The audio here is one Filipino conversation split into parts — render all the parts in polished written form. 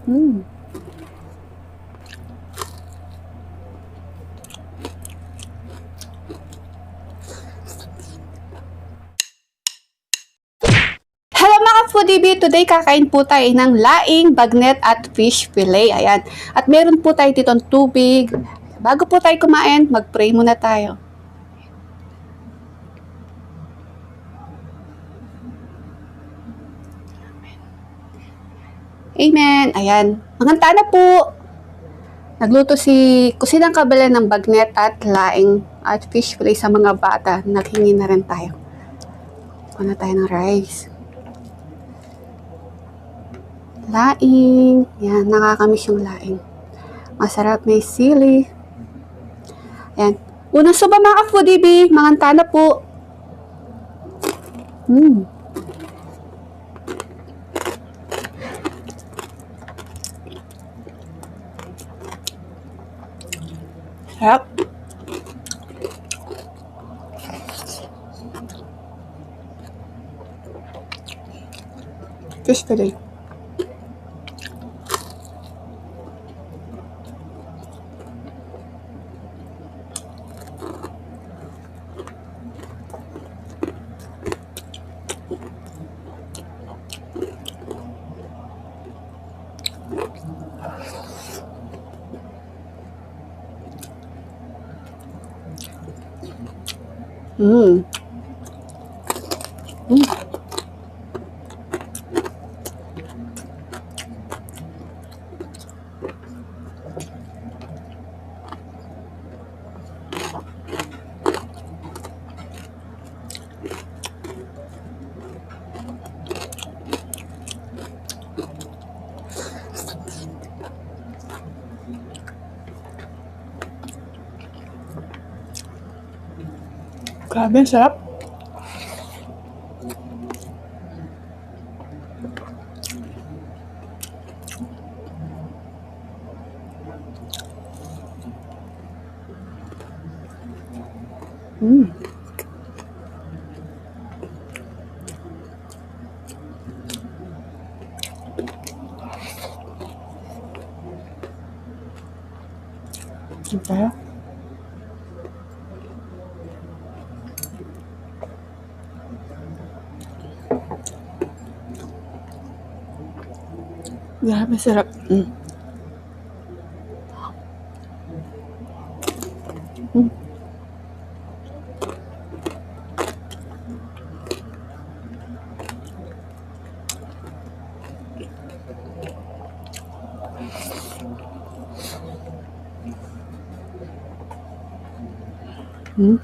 Mm. Hello mga foodie bee! Today kakain po tayo ng laing, bagnet at fish fillet. Ayan. At meron po tayo ditong tubig. Bago po tayo kumain, mag-pray muna tayo. Amen. Ayan. Maganda na po. Nagluto si Kusinang Kabalan ng bagnet at laing at fish fillet sa mga bata. Naghingi na rin tayo. Kuha tayo ng rice. Laing. Yan, nakakamiss yung laing. Masarap, may sili. Yan. Unang suba mga foodie bee. Maganda na po. Sarap. Fish fillet. Mm. Mm. Grabe, sarap. Mm. Okay. Grabe, sarap. Mm. Mm. Mm.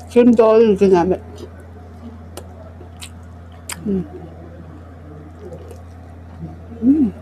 Shrimp doll yung ginamit. Mm. Mm.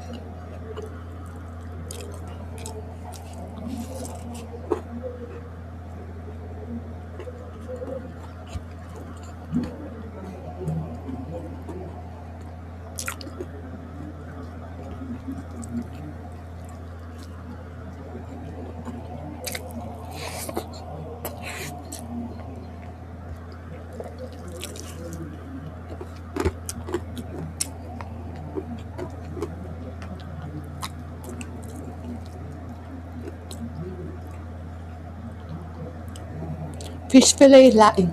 Fish fillet laing.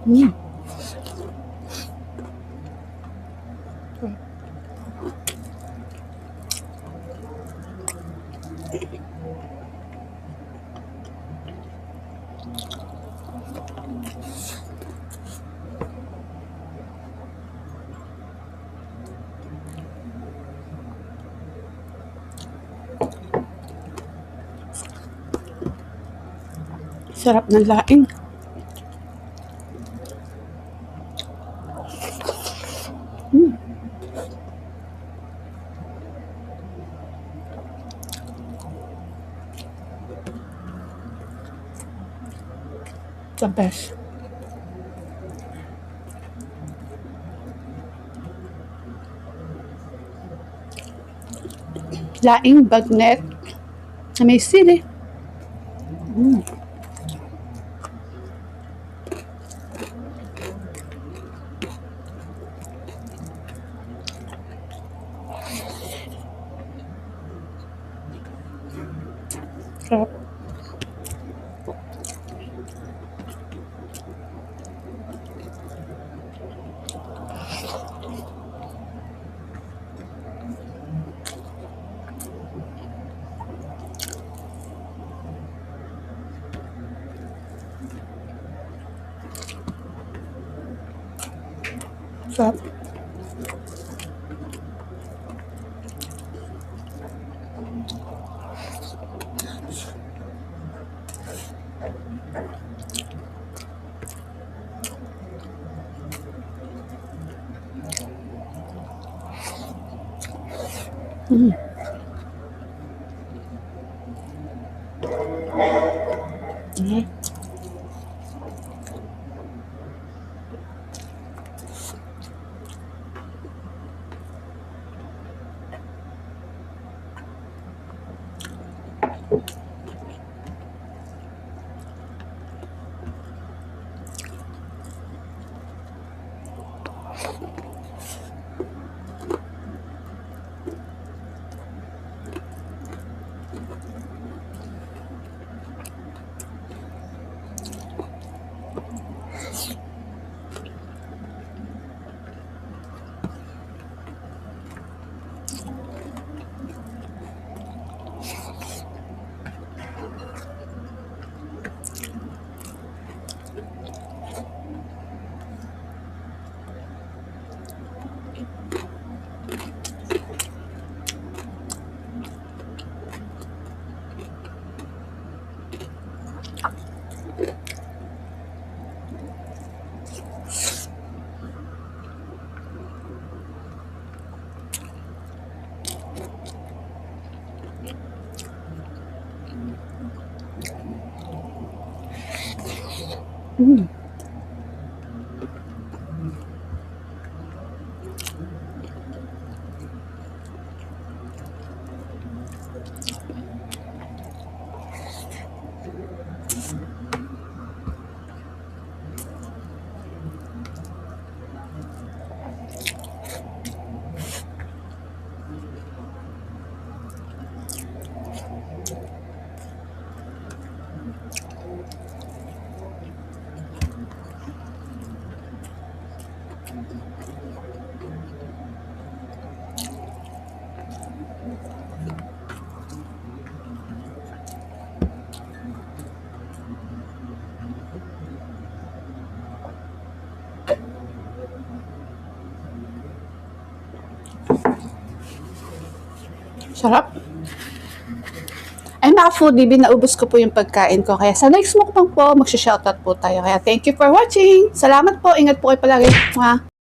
Mm. Sarap ng laing. Mm. The best. laing bagnet na may sili. Sarap. Sarap. Sarap. Ay, mga foodie, naubos ko po yung pagkain ko. Kaya sa next mukbang po, magsha-shoutout po tayo. Kaya thank you for watching. Salamat po. Ingat po kayo palagi. Mwah.